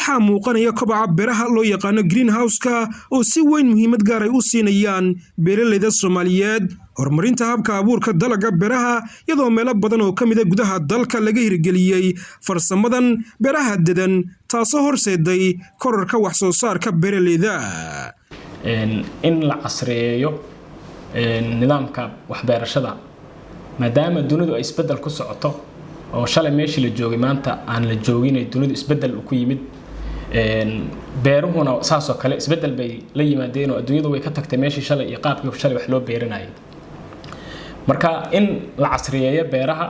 waxaa muuqanaya kobaca beeraha loo yaqaano greenhouse-ka oo si weyn muhiimad gaar ay u siinayaan beeraleyda Soomaaliyeed horumarinta habka abuurka dalagga beeraha iyadoo meelo badan oo ka mid ah gudaha dalka laga hirgeliyay farsamadan beeraha dedan taasoo horseeday kororka wax soo saarka beeraleyda in la casriyeeyo nidaamka waxbeerashada maadaama dunidu ay isbedel ku socoto oo shalay meeshii la joogay maanta aan la joogin ay dunidu isbedel ku yimid beeruhuna saasoo kale isbedel bay la yimaadeen oo adduunyadu way ka tagtay meeshii shalay iyo qaabkii shalay wax loo beerinayay marka in la casriyeeyo beeraha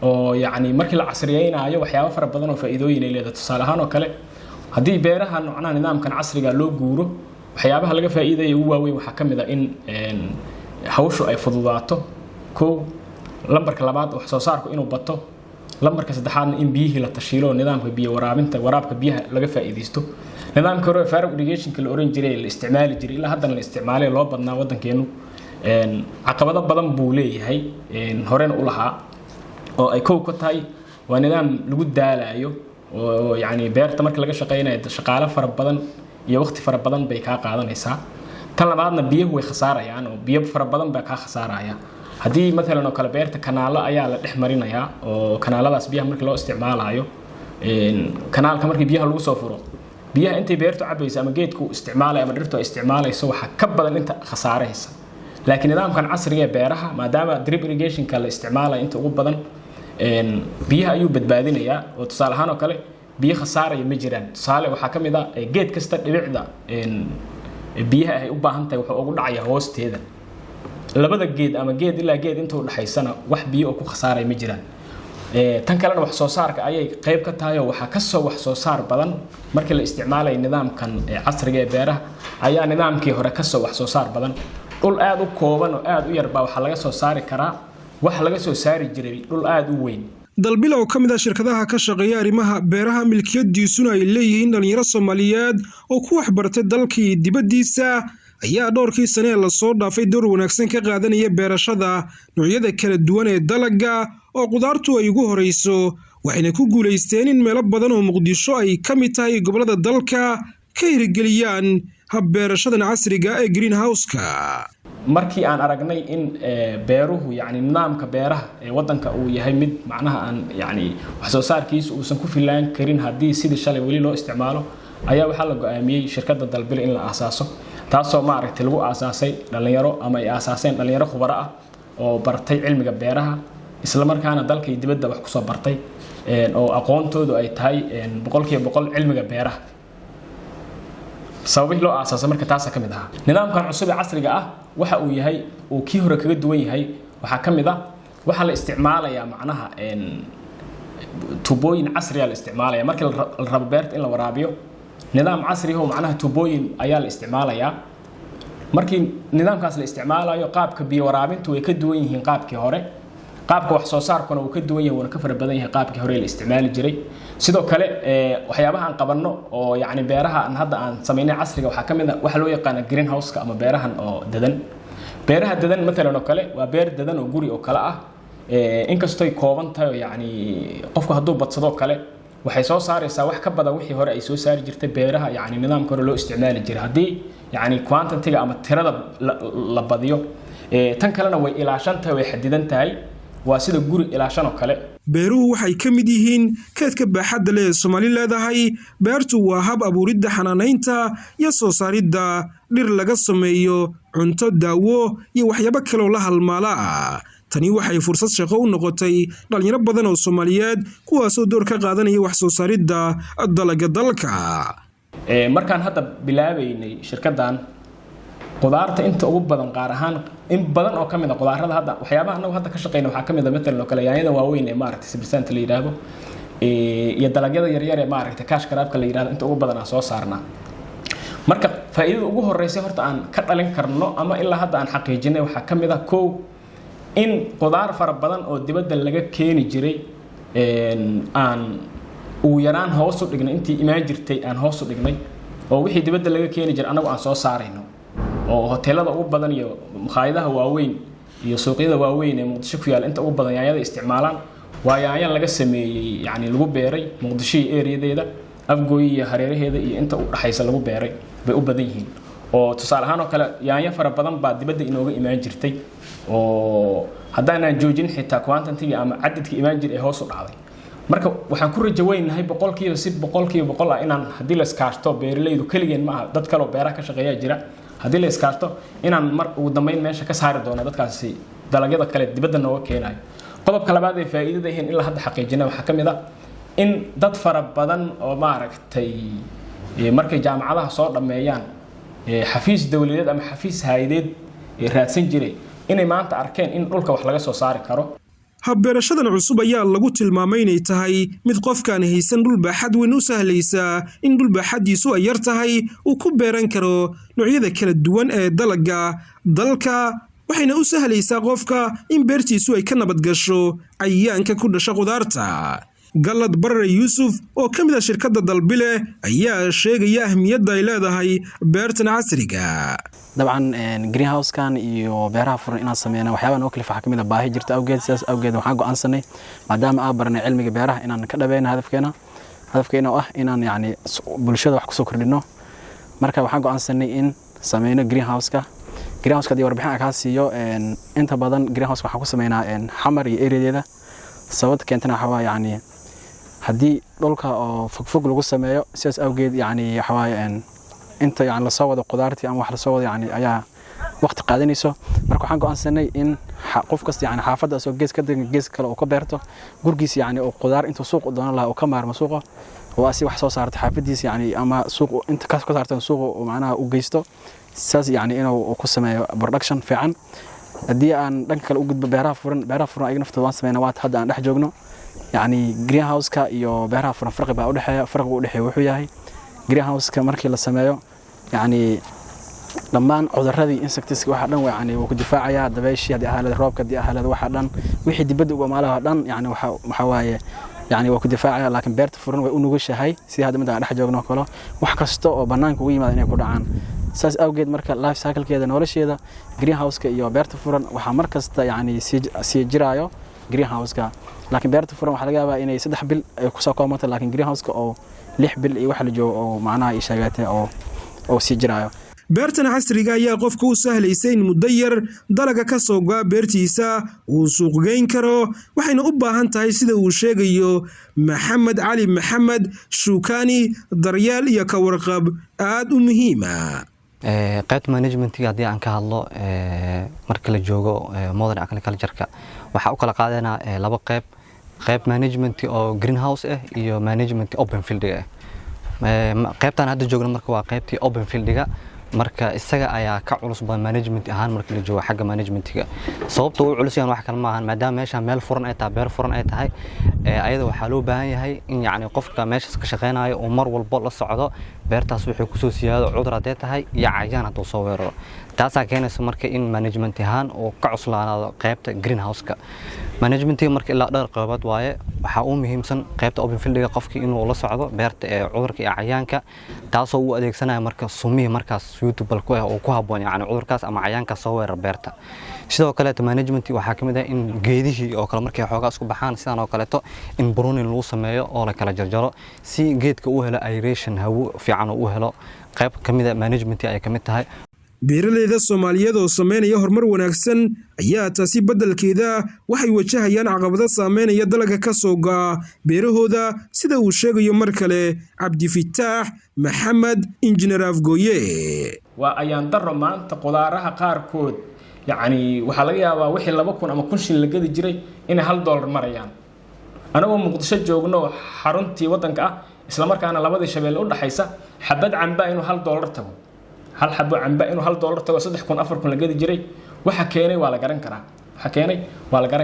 oo yaani markii la casriyeynayo waxyaabo fara badan oo faa'iidooyin ay leedahay tusaale ahaan oo kale hadii beeraha noocna nidaamkan casriga loo guuro waxyaabaha laga faa'iideeyo ugu waaweyn waxa kamid ah in hawshu ay fududaato lambarka labaad wax soo saarku inuu bato lambarka saddexaadna in biyihii la tashiilo nidaamka biyo waraabka biyaha laga faa'iideysto nidaamka hore farag irrigation-ka la oran jiray la isticmaali jiray ilaa hadda la isticmaalay loo badnaa wadankeenu caqabado badan buu leeyahay horena u lahaa oo ay koow ka tahay waa nidaam lagu daalayo oo yaani beerta marka laga shaqeynayo shaqaale fara badan iyo waqti fara badan bay ka qaadanaysaa tan labaadna biyaha way khasaarayaan oo biyo fara badan baa ka khasaaraya hadii مثلا oo kala beerta kanaalo ayaa la dhexmarinaya oo kanaaladaas biyaha markii loo isticmaalayo kanaalka markii biyaha lagu soo furo biyaha intay beertu cabayso ama geedku isticmaalay ama dhirtu isticmaalayso waxa ka badan inta khasaaraysa laakiin nidaamkan casriga ee beeraha maadaama drip irrigation ka la isticmaalay inta ugu badan biyaha ayuu badbaadinaya oo tusaale ahaan oo kale biyo khasaaraya ma jiraan tusaale waxa kamid ah geed kasta dhibicda biyaha ay u baahan tahay waxa ugu dhacaya hoosteeda labada geed ama geed ilaa geed inta u dhaxaysana wax biyo oo ku khasaaray ma jiraan tan kalena wax soo saarka ayay qayb ka tahay oo waxa ka soo wax soo saar badan markii la isticmaalay nidaamkan casriga ee beeraha ayaa nidaamkii hore ka soo wax soo saar badan dhul aad u kooban oo aad u yar baa waxa laga soo saari karaa wax laga soo saari jiray dhul aad u weyn dalbilow ka mid ah shirkadaha ka shaqeeya arrimaha beeraha milkiyadiisuna ay leeyihiin dhalinyaro Soomaaliyeed oo ku wax bartay dalkii dibadiisa ayaa dhowrkii sane la soo dhaafay door wanaagsan ka qaadanaya beerashada noocyada kala duwan ee dalagga oo qudaartu ay ugu horeyso waxayna ku guuleysteen in meelo badan oo Muqdisho ay ka mid tahay gobolada dalka ka hirgeliyaan hab beerashadan casriga ee greenhouse-ka markii aan aragnay in beeruhu yaani nidaamka beeraha ee wadanka uu yahay mid macnaha aan yaani wax soo saarkiisu uusan ku filaan karin hadii sidii shalay wali loo isticmaalo ayaa waxa la go'aamiyay shirkadda dalbil in la asaaso taasoo ma aragtay lagu aasaasay dhalinyaro ama ay aasaaseen dhalinyaro khubaro ah oo bartay cilmiga beeraha isla markaana dalka iyo dibadda wax ku soo bartay oo aqoontoodu ay tahay 100% cilmiga beeraha sababihii loo aasaasay marka taas ka mid ah nidaamkan cusub ee casriga ah waxa uu yahay oo kii hore kaga duwan yahay waxa ka mid ah waxa la isticmaalayaa macnaha tubooyin casri ah la isticmaalaya markii la rabo beerta in la waraabiyo nidaam casri ah oo macnaha tubooyin ayaa la isticmaalayaa markii nidaamkaas la isticmaalayo qaabka biyo waraabintu way ka duwan yihiin qaabkii hore qaabka wax soo saarkuna uu ka duwan yahay wana ka fara badan yahay qaabkii hore la isticmaali jiray sidoo kale waxyaabaha aan qabanno oo yaani beeraha aan hadda aan sameynay casriga waxa kamid ah waxa loo yaqaan greenhouse-ka ama beerahan oo dadan beeraha dadan mesela oo kale waa beer dadan oo guri oo kala ah inkastoo ay kooban tahay yaani qofku hadduu badsado kale waxay soo saaraysaa wax ka badan wixii hore ay soo saari jirtay beeraha yaani nidaamka hore loo isticmaali jiray hadii yaani quantity-ga ama tirada la badiyo tan kalena way ilaashantahay way xadidan tahay waa sida guri ilaashan oo kale beeruhu waxay ka mid yihiin keedka baaxadda leh Soomaali leedahay beertu waa hab abuuridda xanaanaynta iyo soo saaridda dhir laga sameeyo cunto daawo iyo waxyaabo kale oo la halmaala tani waxay fursad shaqo u noqotay dhalinyaro badan oo Soomaaliyeed kuwaas oo door ka qaadanaya wax soo saaridda dalagga dalka markaan hadda bilaabaynay shirkaddan qudaarta inta ugu badan qaar ahaan in badan oo kamid ah qudaarada hadda waxyaabaha anagu hadda ka shaqeynaa waxa kamid ah midna kale yaanyada waaweyn ee maaragtay sibirsaanta la yiraahdo iyo dalagyada yar yar ee maaragtay cash crop ka la yiraahdo inta ugu badan soo saarnaa marka faa'iidada ugu horeysay horta aan ka dhalin karno ama ilaa hadda aan xaqiijinay waxa kamid ah in qudaar fara badan oo dibadda laga keeni jiray aan ugu yaraan hoos u dhignay intii imaan jirtay aan hoos u dhignay oo wixii dibadda laga keeni jiray anagu aan soo saarayno oo hoteelada ugu badan iyo maqaayadaha waaweyn iyo suuqyada waaweyn ee Muqdisho ku yaal inta ugu badan yaanyada isticmaalaan waa yaanyo laga sameeyay yaani lagu beeray Muqdisho area-deeda afgooy iyo hareeraheeda iyo inta u dhaxaysa lagu beeray bay u badan yihiin oo tusaale ahaan oo kale yaanyo fara badan baa dibadda inooga imaan jirtay oo haddaanaan joojin xitaa quantity ama cadadka imaan jir ee hoos u dhacday marka waxaan ku rajo weynahay boqolkiiba boqol ah inaan haddii la iskaashto beeralaydu keligeen ma aha dad kale oo beeraha ka shaqeeya jira haddii la iskaashto inaan mar ugu dambeyn meesha ka saari doono dadkaasi dalagyada kale dibadda nooga keenayo qodobka labaad ee faa'iidada yihiin ilaa hadda xaqiijina waxaa ka mid ah in dad fara badan oo maaragtay markay jaamacadaha soo dhameeyaan xafiis dawladeed ama xafiis hay'adeed raadsan jiray inay maanta arkeen in dhulka wax laga soo saari karo habbeerashadan cusub ayaa lagu tilmaamay inay tahay mid qofkaan haysan dhul baaxad weyn u sahlaysa in dhul baaxadiisu ay yar tahay uu ku beeran karo noocyada kala duwan ee dalagga dalka waxayna u sahlaysaa qofka in beertiisu ay ka nabad gasho cayayaanka ku dhasha khudaarta galad barre yuusuf oo ka mid ah shirkadda dalbile ayaa sheegaya ahmiyadda ay leedahay beertan casriga dabcan greenhouse-kan iyo beeraha furan inaan sameyno waxyaabaha noo kalifa waxaa ka mid ah baahi jirta awgeed sidaas awgeed waxaan go'aansanay maadaama aan baranay cilmiga beeraha inaan ka dhabeeyno hadafkeena oo ah inaan yacni bulshada wax kusoo kordhino marka waxaan go'aansanay in sameyno greenhouse-ka haddii warbixin aan kaa siiyo inta badan greenhouse waxaan ku sameynaa xamar iyo ereyadeeda sababta keentana waxaa waa yacni haddii dhulka oo fogfog lagu sameeyo sidaas awgeed yacni waxaa waaye inta yani lasoo wado qudaartii ama wax lasoo wado yani ayaa waqti qaadanayso marka waxaan go'aansanay in qof kasta yani xaafadda soo gees ka degan gees kale uu ka beerto gurgiisa yani oo qudaar intuu suuq u doonan lahaa oo ka maarmo suuqa oo asi wax soo saarto xaafadiisa yani ama suuq inta ka saartan suuqa oo macnaha u geysto saas yani inuu ku sameeyo production fiican haddii aan dhanka kale u gudbo beeraha furan ayaga naftooda waan sameynaa waata hadda aan dhex joogno yani greenhouse-ka iyo beeraha furan farqiga u dhexeeya wuxuu yahay greenhouse-ka markii la sameeyo yani dhammaan cudurradii insectska waxa dhan yani wuu ku difaacayaa dabayshii haddii ahaaleed roobka haddii ahaaleed waxa dhan wixii dibadda uga maalaha dhan yani waxa waaye yani waa ku difaacaya laakiin beerta furan way u nugushahay sidii hadda mid aan dhex joogno kale wax kasta oo bannaanka ugu yimaada inay ku dhacaan saas awgeed marka life cycle-keeda nolosheeda greenhouse-ka iyo beerta furan waxaa mar kasta yani sii jiraayo greenhouse-ka laakiin beerta furan waxaa laga yaabaa inay 3 bil ay ku soo koomato laakiin greenhouse-ka oo 6 bil iyo wax la joogo oo macnaha ay sheegatay oo sii jiraayo beertan casriga ayaa qofka u sahlaysa in muddo yar dalaga ka soo go'a beertiisa uu suuq geyn karo waxayna u baahan tahay sida uu sheegayo maxamed cali maxamed shukaani daryeel iyo ka warqab aad u muhiima qaybta managementiga haddii aan ka hadlo marka la joogo modern agriculture-ka waxaa u kala qaadanaa laba qayb management oo greenhouse ah iyo management open field-ga ah qaybtan hadda joogno marka waa qaybtii open field-ga marka isaga ayaa ka culus badan management ahaan marka la joogo xagga managementiga sababta uu culus yahay wax kale ma ahan maadaama meesha meel furan ay tahay beer furan ay tahay ayada waxaa loo baahan yahay in yacni qofka meeshaas ka shaqeynayo uu mar walba la socdo beertaas wuxuu kusoo siyaado cudur haddee tahay iyo cayayaan hadduu soo weeraro taasaa keenaysa marka in management ahaan uu ka cuslaanaado qaybta greenhouse-ka managementiga marka ilaa dhowr qaybood waaye waxaa u muhiimsan qaybta open field-ga qofkii inuu la socdo beerta ee cudurka iyo cayayaanka taasoo uu adeegsanaya marka sumihii markaas suitable ku ah oo ku habboon yacni cudurkaas ama cayayaankaas soo weerar beerta sidoo kaleeto management waxaa ka mid ah in geedihii oo kale markay xoogaa isku baxaan sidaan oo kaleeto in pruning lagu sameeyo oo la kala jarjaro si geedka uu helo aeration hawo fiican uu helo qayb ka mid ah management ay ka mid tahay beeralayda Soomaaliyeed oo sameynaya horumar wanaagsan ayaa taasi beddelkeeda waxay wajahayaan caqabado saameynaya dalagga ka soo go'a beerahooda sida uu sheegayo mar kale Cabdi Fitaax Maxamed Engineer Afgooye waa ayaan daro maanta qudaaraha qaarkood yani waxa laga yaabaa wixii 2,000 ama 1,000 shilin la gadi jiray in $1 marayaan anagoo Muqdisho joogno xaruntii wadanka ah isla markaana labadii shabeelle u dhaxaysa xabad camba inuu $1 tago hal xabo camba inuu $1 tago 3,000 4,000 la gadi jiray waxa keenay waa la garan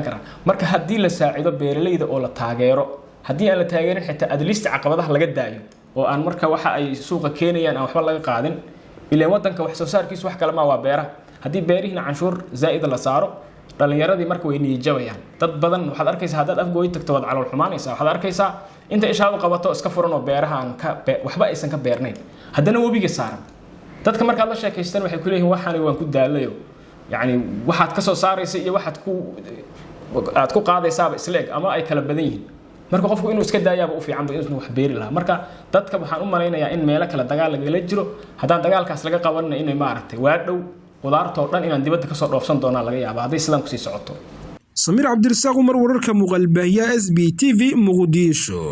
karaa marka haddii la saacido beeralayda oo la taageero haddii aan la taageerin xitaa adliist caqabadaha laga daayo oo aan marka waxa ay suuqa keenayaan aan waxba laga qaadin ilaa wadanka wax soo saarkiisu wax kale ma waa beeraha haddii beerihiina canshuur zaa'id la saaro dhalinyaradii marka way niyajabayaan dad badan waxaad arkaysaa haddaad afgooy tagto waad calool xumaanaysaa waxaad arkaysaa inta ishaadu qabato iska furan oo beeraha aan waxba aysan ka beernayn haddana webiga saaran dadka markaad la sheekaystaan waxay ku leeyihiin waxaan waan ku daalayo yani waxaad ka soo saaraysa iyo waxaad ku qaadaysaaba isleeg ama ay kala badan yihiin marka qofku inuu iska daayaaba u fiican ba inuu wax beeri lahaa marka dadka waxaan u maleynayaa in meelo kale dagaal laga jiro haddaan dagaalkaas laga qabanna inay maaragtay waa dhow qudaartoo dhan inaan dibadda ka soo dhoofsan doonaa laga yaabaa hadday sidan ku sii socoto Samir Cabdirasaaq Umar wararka muuqaalbaahiya SBTV Muqdisho.